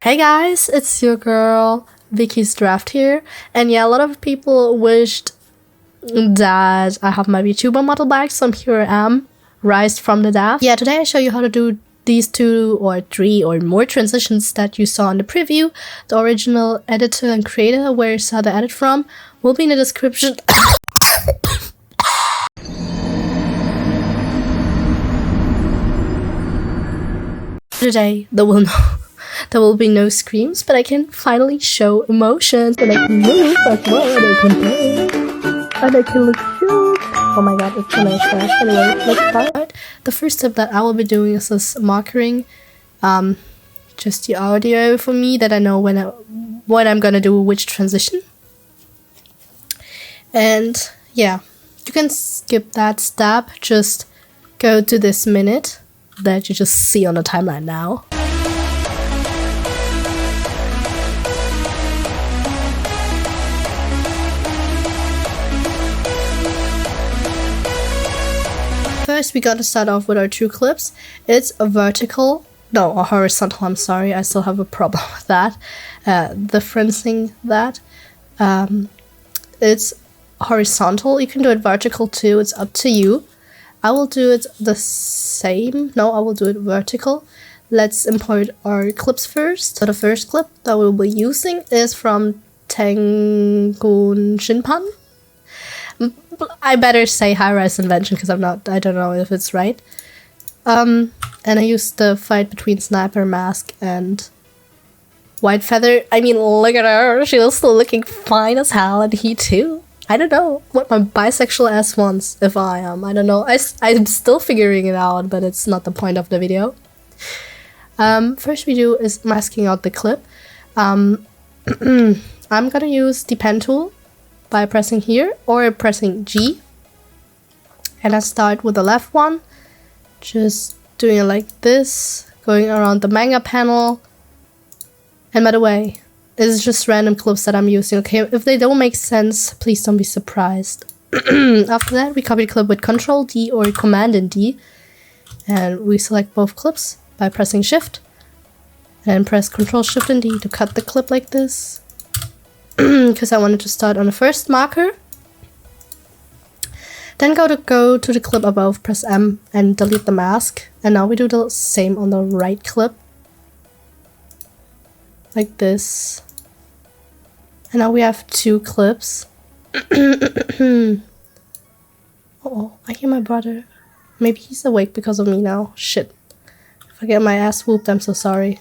Hey guys, it's your girl Vicky's Draft here, and yeah, a lot of people wished that I have my VTuber model back, so here I am, raised from the death. Yeah, today I show you how to do these 2 or 3 or more transitions that you saw in the preview. The original editor and creator, where you saw the edit from, will be in the description. Today, there will be no screams, but I can finally show emotions, and I can move as well, and I can play, and I can look cute. Oh my god, it's so nice. Anyway, let's start. The first step that I will be doing is this markering, just the audio for me, that I know when I'm gonna do which transition. And yeah, you can skip that step, just go to this minute that you just see on the timeline now. First, we gotta start off with our 2 clips. It's a horizontal, I'm sorry, I still have a problem with that. Differencing that. It's horizontal, you can do it vertical too, it's up to you. I will do it the same. No, I will do it vertical. Let's import our clips first. So the first clip that we'll be using is from Tengun Shinpan. I better say high-rise invention because I don't know if it's right. And I used the fight between Sniper Mask and White Feather. I mean, look at her. She was still looking fine as hell, and he too. I don't know what my bisexual ass wants, if I am. I don't know. I'm still figuring it out, but it's not the point of the video. First we do is masking out the clip. I'm gonna use the pen tool by pressing here or pressing G. And I start with the left one, just doing it like this, going around the manga panel. And by the way, it's just random clips that I'm using, okay? If they don't make sense, please don't be surprised. After that, we copy the clip with Ctrl D or Command and D. And we select both clips by pressing Shift. And press Ctrl Shift and D to cut the clip like this. Because I wanted to start on the first marker. Then go to the clip above, press M and delete the mask. And now we do the same on the right clip. Like this. And now we have 2 clips. Oh, I hear my brother. Maybe he's awake because of me now. Shit. If I get my ass whooped, I'm so sorry.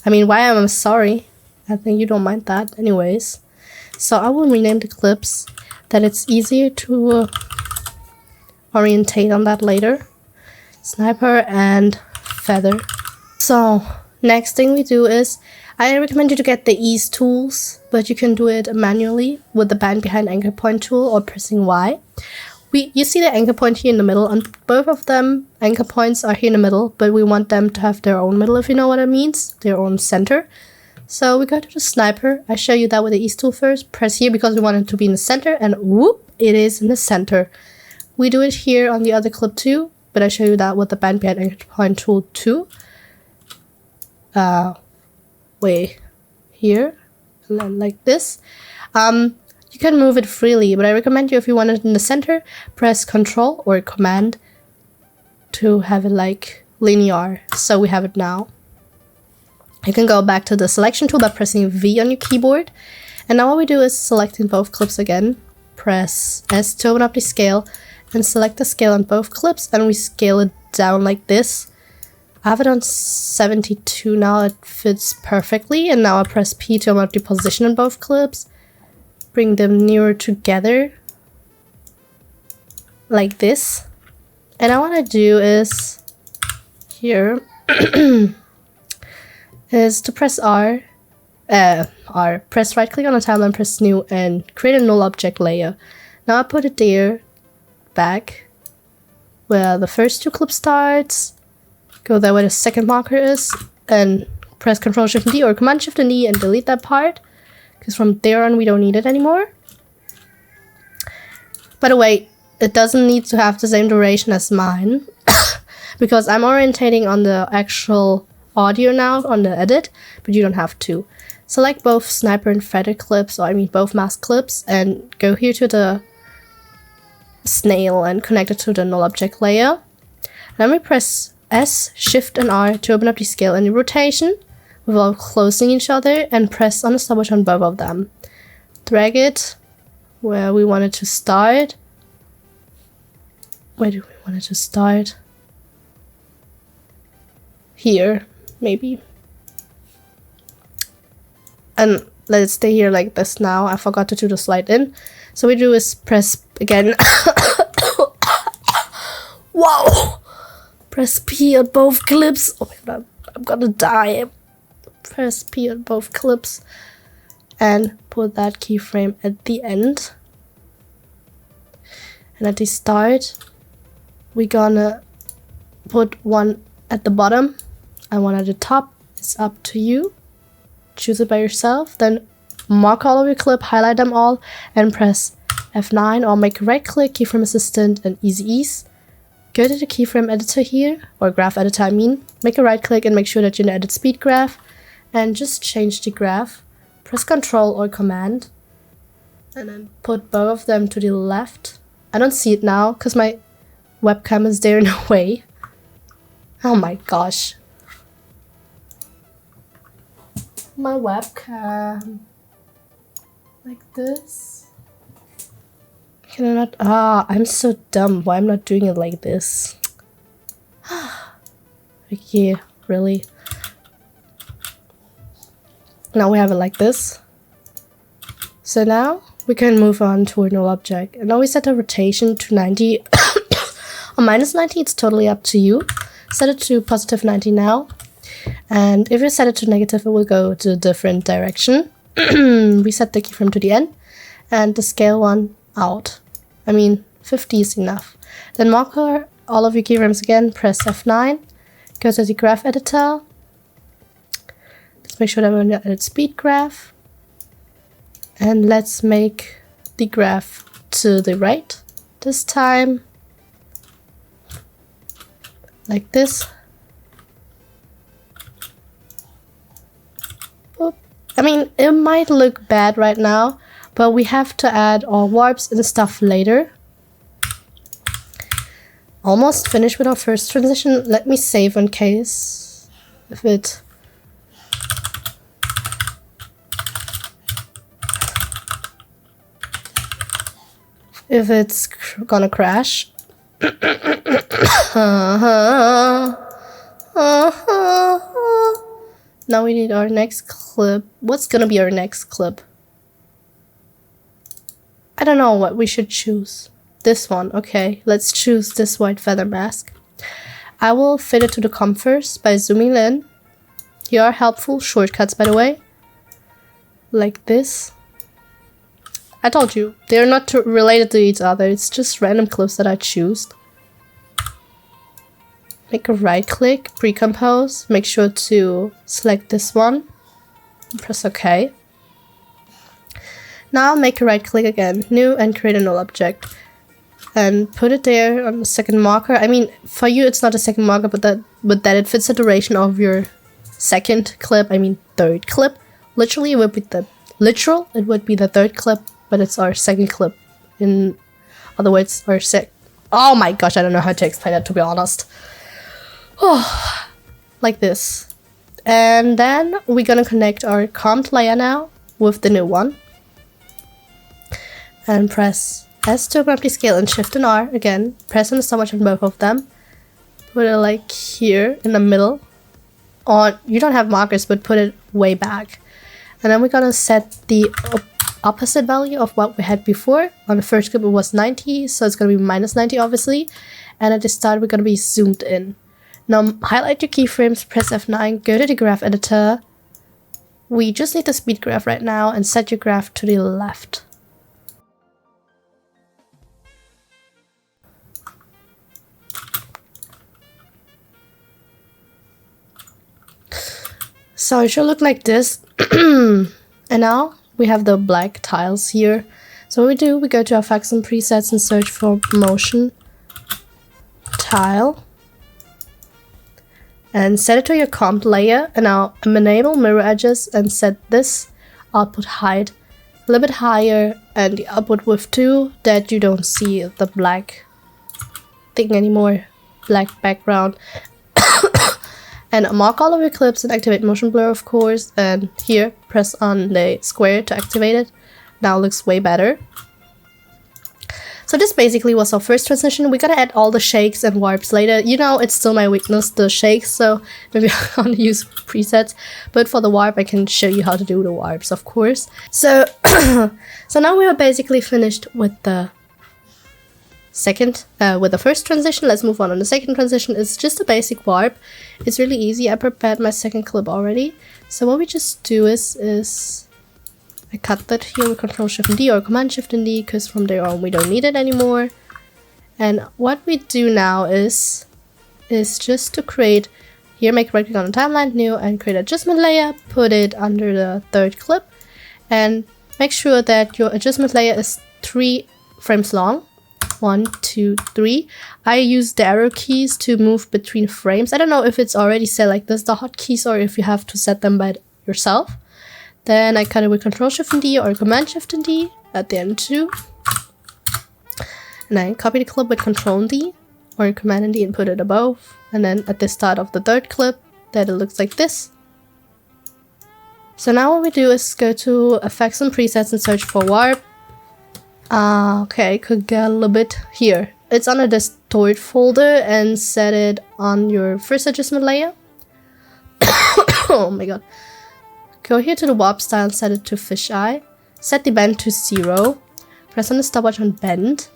I mean, why am I sorry? I think you don't mind that. Anyways. So I will rename the clips that it's easier to orientate on that later. Sniper and Feather. So, next thing we do is, I recommend you to get the ease tools, but you can do it manually with the band behind anchor point tool or pressing Y. You see the anchor point here in the middle, and both of them anchor points are here in the middle, but we want them to have their own middle, if you know what it means, their own center. So we go to the sniper. I show you that with the ease tool first. Press here because we want it to be in the center, and whoop, it is in the center. We do it here on the other clip too, but I show you that with the band behind anchor point tool too. Way here, and then like this. You can move it freely, but I recommend you, if you want it in the center, press Ctrl or Command to have it like linear. So we have it now. You can go back to the selection tool by pressing V on your keyboard. And now what we do is selecting both clips again. Press S to open up the scale and select the scale on both clips, and we scale it down like this. I have it on 72 now, it fits perfectly. And now I press P to open up the position on both clips. Bring them nearer together. Like this. And I want to do is, here, is to press R. Press right click on the timeline, press new, and create a null object layer. Now I put it there, back, where the first 2 clips starts. Go there where the second marker is, and press Ctrl Shift and D or Command Shift and D and delete that part, because from there on we don't need it anymore. By the way, it doesn't need to have the same duration as mine, because I'm orientating on the actual audio now on the edit, but you don't have to. Select both sniper and feather clips, or I mean both mask clips, and go here to the snail and connect it to the null object layer. Then we press S, Shift and R to open up the scale and the rotation without closing each other, and press on the stopwatch on both of them. Drag it where we want it to start. Where do we want it to start? Here, maybe. And let it stay here like this now. I forgot to do the slide in. So what we do is press again. Wow! Press P on both clips. Oh my god, I'm gonna die. Press P on both clips. And put that keyframe at the end. And at the start, we're gonna put one at the bottom and one at the top. It's up to you. Choose it by yourself. Then mark all of your clip, highlight them all, and press F9 or make a right click, keyframe assistant, and easy ease. Go to the keyframe editor here, or graph editor I mean. Make a right click and make sure that you're in the edit speed graph. And just change the graph. Press Ctrl or Command. And then put both of them to the left. I don't see it now because my webcam is there in the way. Oh my gosh. My webcam. Like this. Can I not? Ah, I'm so dumb. Why I'm not doing it like this? Okay, really? Now we have it like this. So now we can move on to a null object. And now we set the rotation to 90 or minus 90. It's totally up to you. Set it to positive 90 now. And if you set it to negative, it will go to a different direction. We set the keyframe to the end and the scale one out. I mean, 50 is enough. Then mark all of your keyframes again, press F9, go to the graph editor. Let's make sure that we're in the edit speed graph. And let's make the graph to the right this time. Like this. I mean, it might look bad right now, but we have to add all warps and stuff later. Almost finished with our first transition. Let me save in case if it's gonna crash. Now we need our next clip. What's gonna be our next clip? I don't know what we should choose. This one, okay. Let's choose this white feather mask. I will fit it to the comp first by zooming in. Here are helpful shortcuts, by the way. Like this. I told you, they're not related to each other. It's just random clips that I choose. Make a right click, pre-compose, make sure to select this one, press OK. Now make a right click again, new, and create a null object. And put it there on the second marker. I mean, for you it's not a second marker, but that it fits the duration of your second clip, I mean third clip. Literally, it would be the third clip, but it's our second clip. In other words, our oh my gosh, I don't know how to explain that, to be honest. Oh, like this. And then we're gonna connect our comp layer now with the new one. And press S to open up the scale and Shift and R again. Press on the stopwatch on both of them. Put it like here in the middle. Or you don't have markers, but put it way back. And then we're gonna set the opposite value of what we had before. On the first clip it was 90, so it's gonna be minus 90 obviously. And at the start we're gonna be zoomed in. Now highlight your keyframes, press F9, go to the graph editor. We just need the speed graph right now and set your graph to the left. So it should look like this. And now we have the black tiles here. So what we do, we go to effects and presets and search for motion tile. and set it to your comp layer. And now enable mirror edges and set this output height a little bit higher and the output width too, that you don't see the black thing anymore, black background. And mark all of your clips and activate motion blur, of course, and here press on the square to activate it. Now it looks way better. So this basically was our first transition. We're gonna add all the shakes and warps later. You know, it's still my weakness, the shakes, so maybe I'm gonna use presets. But for the warp, I can show you how to do the warps, of course. So, so now we are basically finished with the first transition. Let's move on the second transition. It's just a basic warp. It's really easy. I prepared my second clip already. So what we just do is I cut that here with Ctrl-Shift-D or Command-Shift-D, because from there on we don't need it anymore. And what we do now is just to create, here make right click on the timeline, new, and create adjustment layer, put it under the third clip, and make sure that your adjustment layer is 3 frames long. 1, 2, 3. I use the arrow keys to move between frames. I don't know if it's already set like this, the hotkeys, or if you have to set them by yourself. Then I cut it with Ctrl-Shift-D or Command-Shift-D at the end too. And I copy the clip with Ctrl-D or Command-D and put it above. And then at the start of the third clip, that it looks like this. So now what we do is go to Effects and Presets and search for Warp. Okay, could get a little bit here. It's on a distort folder and set it on your first adjustment layer. Oh my god. Go here to the warp style and set it to fisheye. Set the bend to 0. Press on the stopwatch on bend.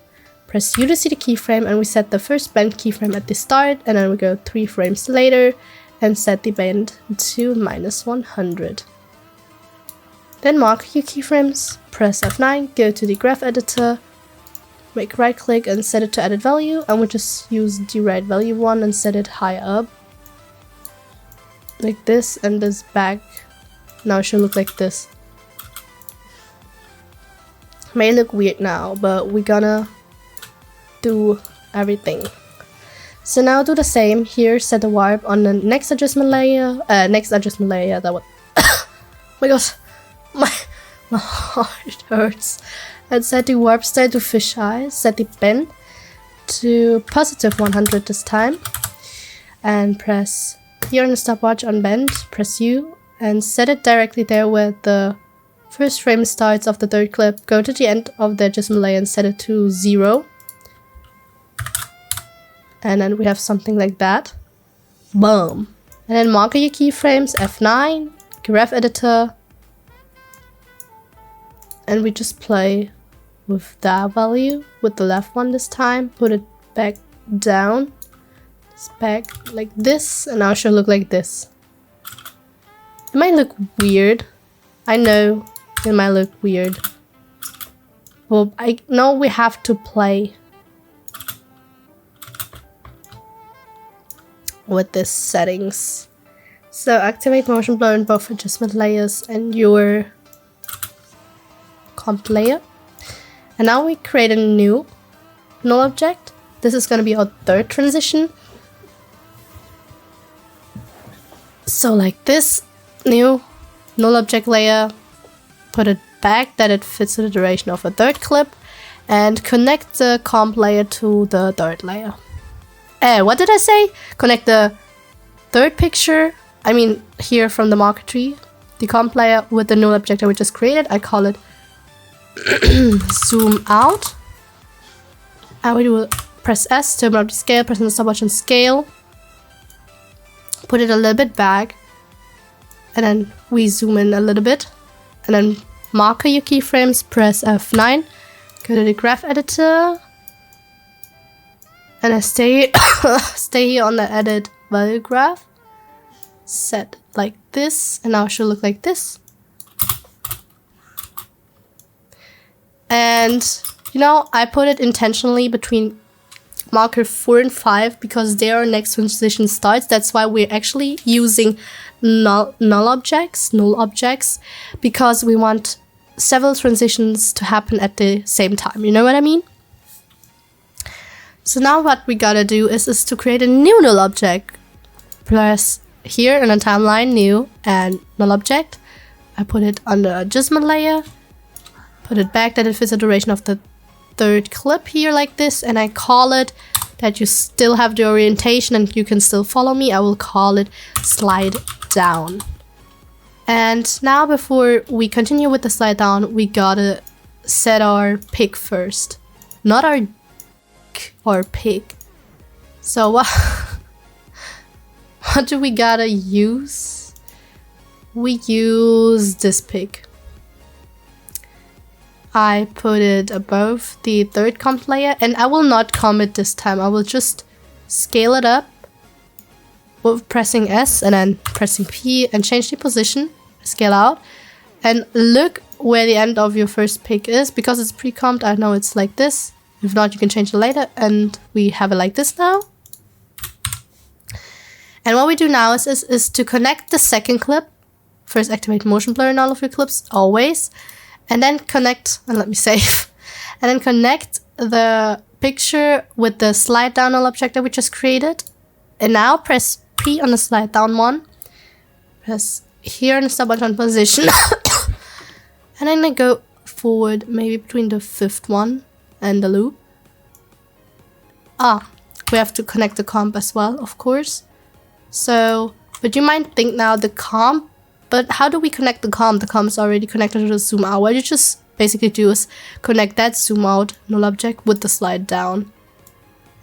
Press U to see the keyframe, and we set the first bend keyframe at the start, and then we go 3 frames later and set the bend to -100. Then mark your keyframes, press F9, go to the graph editor, make right click and set it to edit value, and we just use the right value one and set it high up. Like this, and this back now it should look like this. May look weird now, but we're gonna do everything. So now do the same here, set the warp on the next adjustment layer, that would oh my god. My heart hurts. And set the warp style to fisheye, set the bend to +100 this time, and press here on the stopwatch on bend, press U, and set it directly there where the first frame starts of the third clip. Go to the end of the adjustment layer and set it to 0. And then we have something like that. Boom. And then mark your keyframes, F9, graph editor, and we just play with that value, with the left one this time, put it back down, it's back like this, and now it should look like this. It might look weird, I know it might look weird, well I know we have to play with these settings. So activate motion blur in both adjustment layers and your comp layer. And now we create a new null object. This is going to be our third transition. So like this, new null object layer, put it back that it fits to the duration of a third clip, and connect the comp layer to the third layer. What did I say? Connect the third picture, I mean here from the marker tree, the comp layer with the null object that we just created. I call it zoom out, and we will press S to open up the scale, press on the stopwatch and scale, put it a little bit back, and then we zoom in a little bit, and then marker your keyframes, press F9, go to the graph editor, and I stay here on the edit value graph, set like this, and now it should look like this. And you know, I put it intentionally between marker 4 and 5 because their next transition starts. That's why we're actually using null objects, because we want several transitions to happen at the same time. You know what I mean? So now what we gotta do is to create a new null object. press here in a timeline, new, and null object. I put it on the adjustment layer, put it back that it fits the duration of the third clip here like this, and I call it that you still have the orientation and you can still follow me. I will call it slide down. And now before we continue with the slide down, we gotta set our pick first, not our pick. So what do we gotta use? We use this pick. I put it above the third comp layer, and I will not commit this time. I will just scale it up with pressing S and then pressing P and change the position, scale out, and look where the end of your first pick is. Because it's pre-comped, I know it's like this. If not, you can change it later, and we have it like this now. And what we do now is to connect the second clip. First activate motion blur in all of your clips, always. And then connect, and let me save. And then connect the picture with the slide down null object that we just created. And now press P on the slide down one. Press here on the stop button position. And then I go forward, maybe between the fifth one and the loop. We have to connect the comp as well, of course. So, but you might think now the comp, but how do we connect the comp? The comp is already connected to the zoom out. What you just basically do is connect that zoom out null object with the slide down.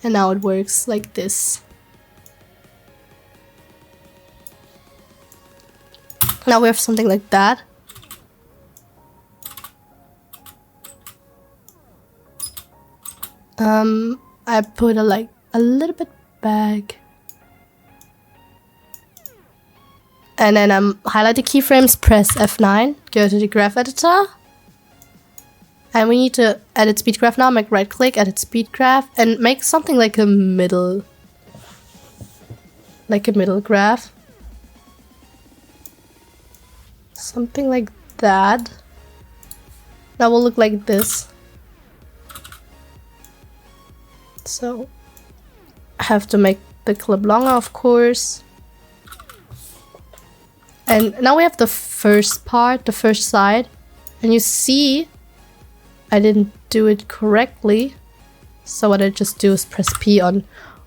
And now it works like this. Now we have something like that. I put it like a little bit back. And then highlight the keyframes, press F9, go to the graph editor. And we need to edit speed graph now. Make right click, edit speed graph, and make something like a middle graph. Something like that. That will look like this. So I have to make the clip longer, of course. And now we have the first part, the first side. And you see, I didn't do it correctly. So what I just do is press P on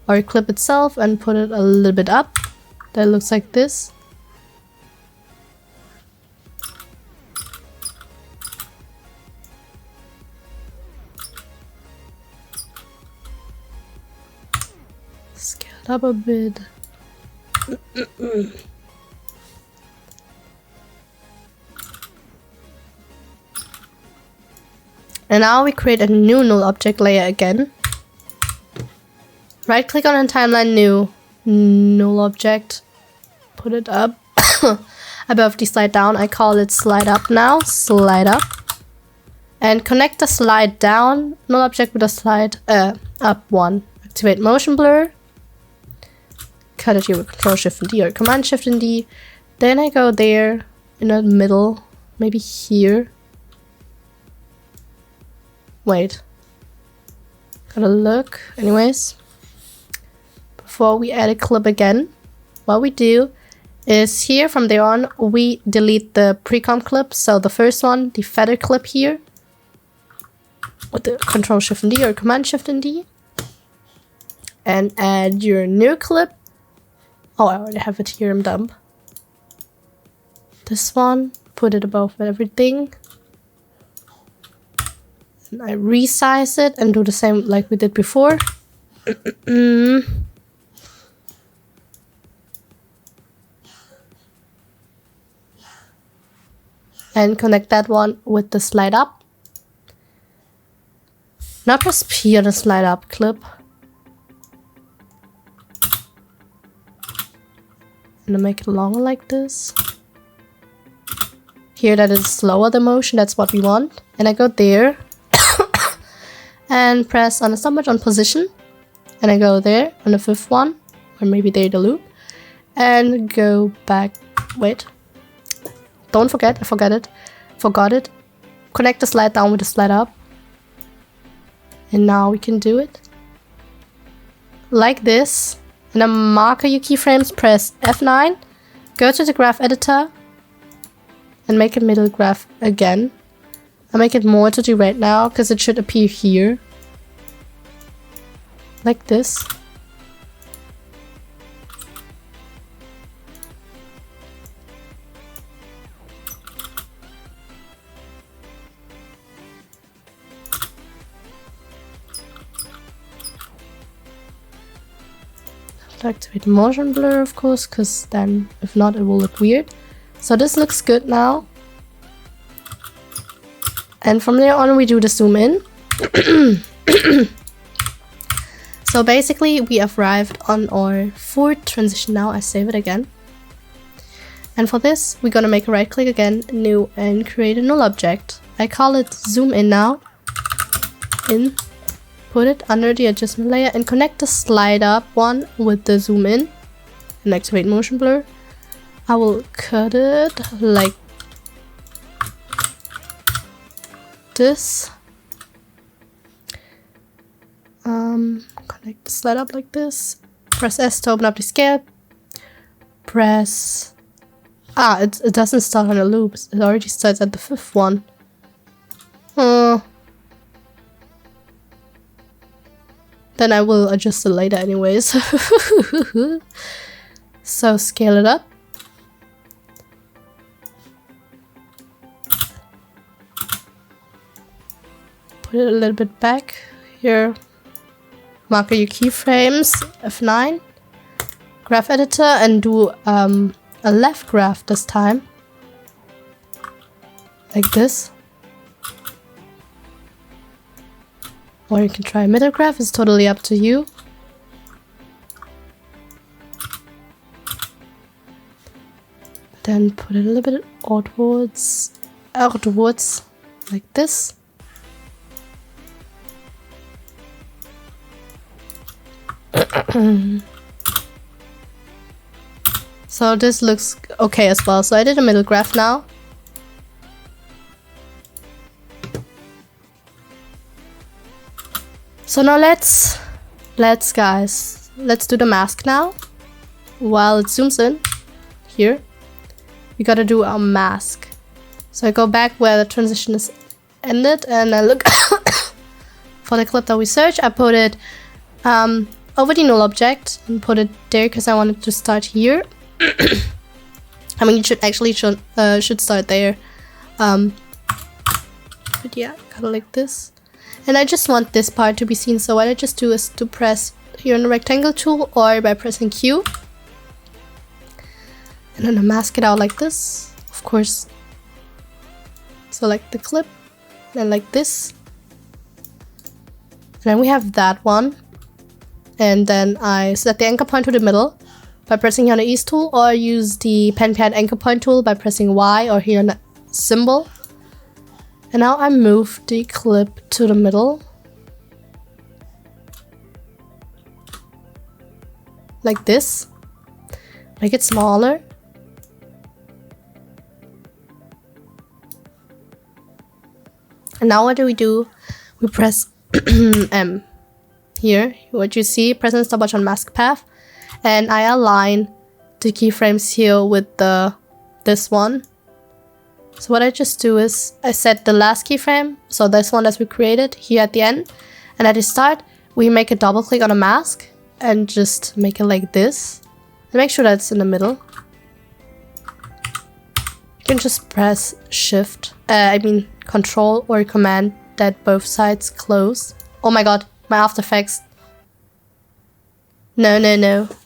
our clip itself and put it a little bit up. That looks like this. Scale it up a bit. And now we create a new null object layer again. Right click on a timeline, new null object. Put it up above the slide down. I call it slide up now. Slide up. And connect the slide down null object with the slide up one. Activate motion blur. Cut it here with Control Shift and D or Command Shift and D. Then I go there in the middle, maybe here. Wait. Gotta look. Anyways. Before we add a clip again, what we do is here from there on, we delete the pre-comp clip. So the first one, the feather clip here. With the Control Shift and D or Command Shift and D. And add your new clip. Oh, I already have it here, I'm dumb. This one, put it above everything. And I resize it and do the same like we did before. And connect that one with the slide up. Now press P on the slide up clip. And make it longer like this. Here that is slower the motion, that's what we want. And I go there. And press on the stop button on position. And I go there on the fifth one. Or maybe there the loop. And go back. Wait. Don't forget, I forgot it. Connect the slide down with the slide up. And now we can do it. Like this. And then marker your keyframes, press F9, go to the graph editor, and make a middle graph again. I'll make it more to the right now, because it should appear here. Like this. Activate motion blur, of course, because then if not it will look weird. So this looks good now. And from there on we do the zoom in. So basically we have arrived on our fourth transition now. I save it again. And for this we're gonna make a right click again, new, and create a null object. I call it zoom in now. In. Put it under the adjustment layer and connect the slide up one with the zoom in and activate motion blur. I will cut it like this. Connect the slide up like this. Press S to open up the scale. Press... it doesn't start on a loop. It already starts at the fifth one. Then I will adjust it later anyways. So scale it up. Put it a little bit back here. Marker your keyframes, F9. Graph editor and do a left graph this time. Like this. Or you can try a middle graph, it's totally up to you. Then put it a little bit outwards, like this. So this looks okay as well. So I did a middle graph now. So now let's do the mask now. While it zooms in, here, we gotta do our mask. So I go back where the transition is ended and I look for the clip that we searched. I put it over the null object and put it there because I wanted to start here. I mean, you should actually should start there. But yeah, kind of like this. And I just want this part to be seen, so what I just do is to press here on the rectangle tool or by pressing Q. And then I mask it out like this, of course. Select the clip, and like this. And then we have that one. And then I set the anchor point to the middle by pressing here on the ease tool, or use the pen pad anchor point tool by pressing Y or here on the symbol. And now I move the clip to the middle. Like this. Make it smaller. And now what do? We press M. Here, what you see, press and stopwatch on mask path. And I align the keyframes here with this one. So what I just do is I set the last keyframe, so this one that we created here at the end, and at the start we make a double click on a mask and just make it like this and make sure that it's in the middle. You can just press Control or Command that both sides close. Oh my god, my After Effects. No,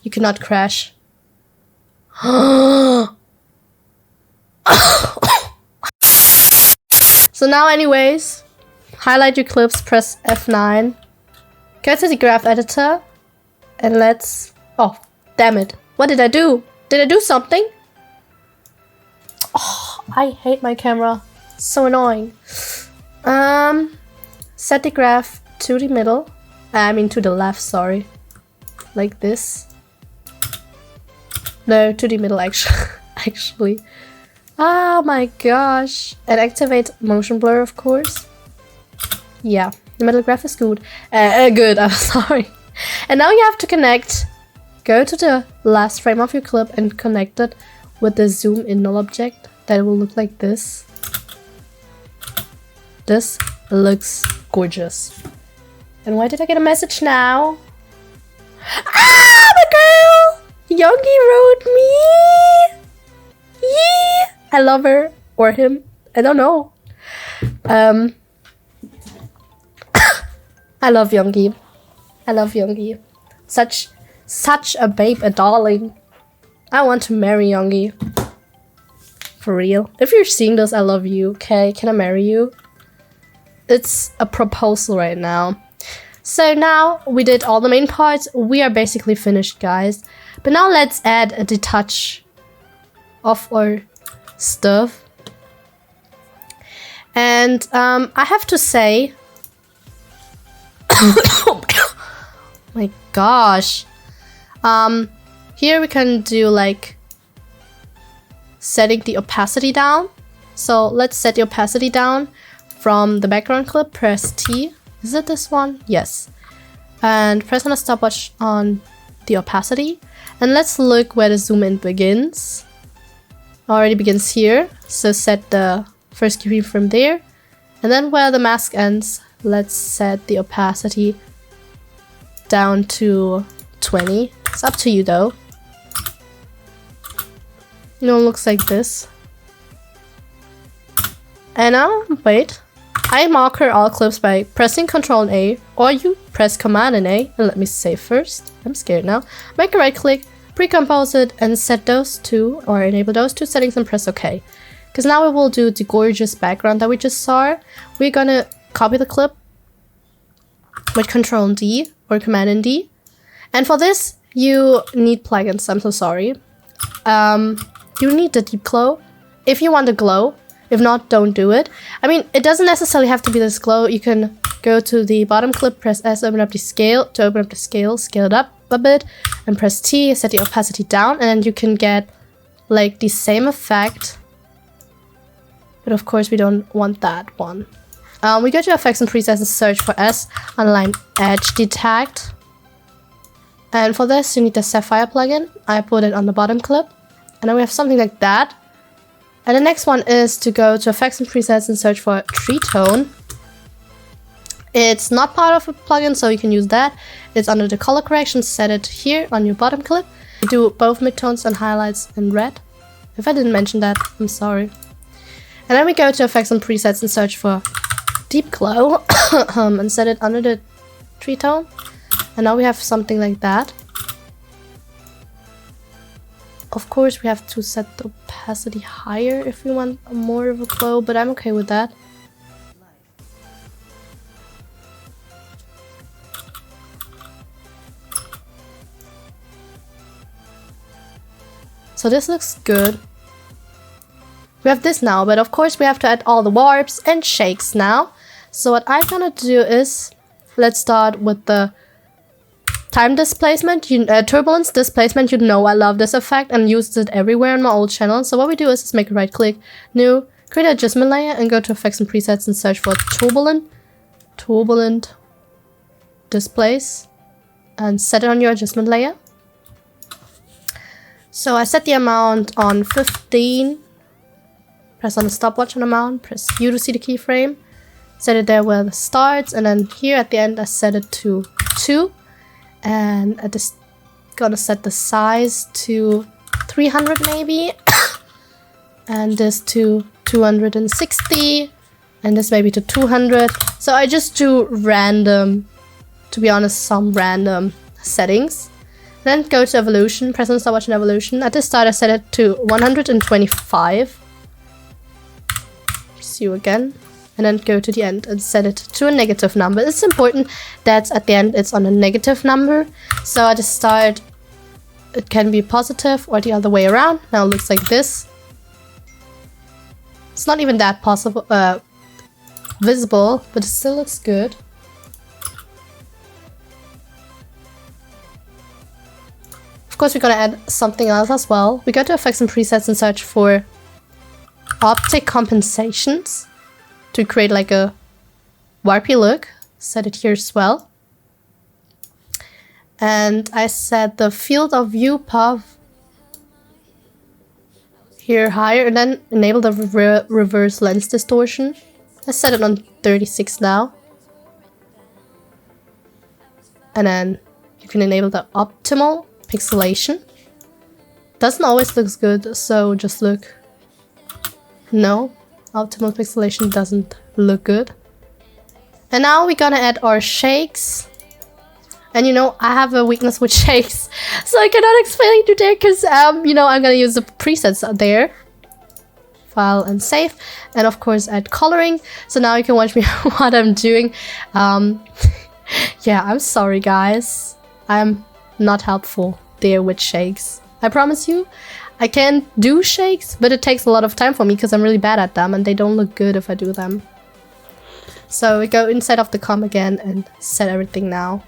you cannot crash. So now anyways, highlight your clips, press F9, go to the graph editor, and let's... Oh, damn it. What did I do? Did I do something? Oh, I hate my camera. So annoying. Set the graph to the middle. To the left, sorry. Like this. No, to the middle actually. Oh my gosh. And activate motion blur, of course. Yeah, the middle graph is good. Good, I'm sorry. And now you have to connect go to the last frame of your clip and connect it with the zoom in null object. That will look like this. This looks gorgeous. And why did I get a message now? Ah, the girl! Youngie wrote me! Yee! I love her. Or him. I don't know. I love Youngie. I love Youngie. Such a babe, a darling. I want to marry Youngie. For real. If you're seeing this, I love you. Okay, can I marry you? It's a proposal right now. So now we did all the main parts. We are basically finished, guys. But now let's add the touch of our stuff. And I have to say, oh my gosh. Here we can do like setting the opacity down. So let's set the opacity down from the background clip. Press T. Is it this one? Yes. And press on the stopwatch on the opacity. And let's look where the zoom in begins. Already begins here. So set the first keyframe there. And then where the mask ends, let's set the opacity down to 20. It's up to you though. You know, it looks like this. And now, wait. I marker all clips by pressing Ctrl and A, or you press Command and A. And let me save first. I'm scared now. Make a right click, pre-compose it, and set those two, or enable those two settings and press OK. Because now we will do the gorgeous background that we just saw. We're gonna copy the clip with Ctrl and D, or Command and D. And for this, you need plugins. I'm so sorry. You need the deep glow if you want the glow. If not, don't do it. I mean, it doesn't necessarily have to be this glow. You can go to the bottom clip, press S, open up the scale. To open up the scale, scale it up a bit, and press T, set the opacity down, and then you can get like the same effect. But of course, we don't want that one. We go to effects and presets and search for S, underline edge detect. And for this, you need the Sapphire plugin. I put it on the bottom clip. And then we have something like that. And the next one is to go to effects and presets and search for tree tone. It's not part of a plugin, so you can use that. It's under the color correction. Set it here on your bottom clip. Do both midtones and highlights in red. If I didn't mention that, I'm sorry. And then we go to effects and presets and search for deep glow and set it under the tree tone. And now we have something like that. Of course, we have to set the opacity higher if we want more of a glow, but I'm okay with that. So this looks good. We have this now, but of course we have to add all the warps and shakes now. So what I'm gonna do is, let's start with the time displacement, turbulence displacement. You know I love this effect and used it everywhere on my old channel. So what we do is just make a right click, new, create an adjustment layer, and go to effects and presets and search for turbulent displace, and set it on your adjustment layer. So I set the amount on 15. Press on the stopwatch on amount, press U to see the keyframe, set it there where it starts, and then here at the end I set it to 2. And I just gonna set the size to 300 maybe. And this to 260. And this maybe to 200. So I just do random, to be honest, some random settings. Then go to evolution, press on the stopwatch and evolution. At the start I set it to 125. Press U again. And then go to the end and set it to a negative number. It's important that at the end it's on a negative number. So at the start it can be positive or the other way around. Now it looks like this. It's not even that visible, but it still looks good. Of course, we're gonna add something else as well. We go to effects and presets and search for optic compensations to create like a warpy look. Set it here as well. And I set the field of view path here higher, and then enable the reverse lens distortion. I set it on 36 now. And then you can enable the optimal pixelation. Doesn't always look good, so just look. No, optimal pixelation doesn't look good. And now we're gonna add our shakes. And you know, I have a weakness with shakes, so I cannot explain it today because you know, I'm gonna use the presets there. File and save, and of course add coloring. So now you can watch me what I'm doing. Yeah, I'm sorry guys. I'm not helpful there with shakes. I promise you, I can do shakes, but it takes a lot of time for me because I'm really bad at them and they don't look good if I do them. So we go inside of the comp again and set everything now.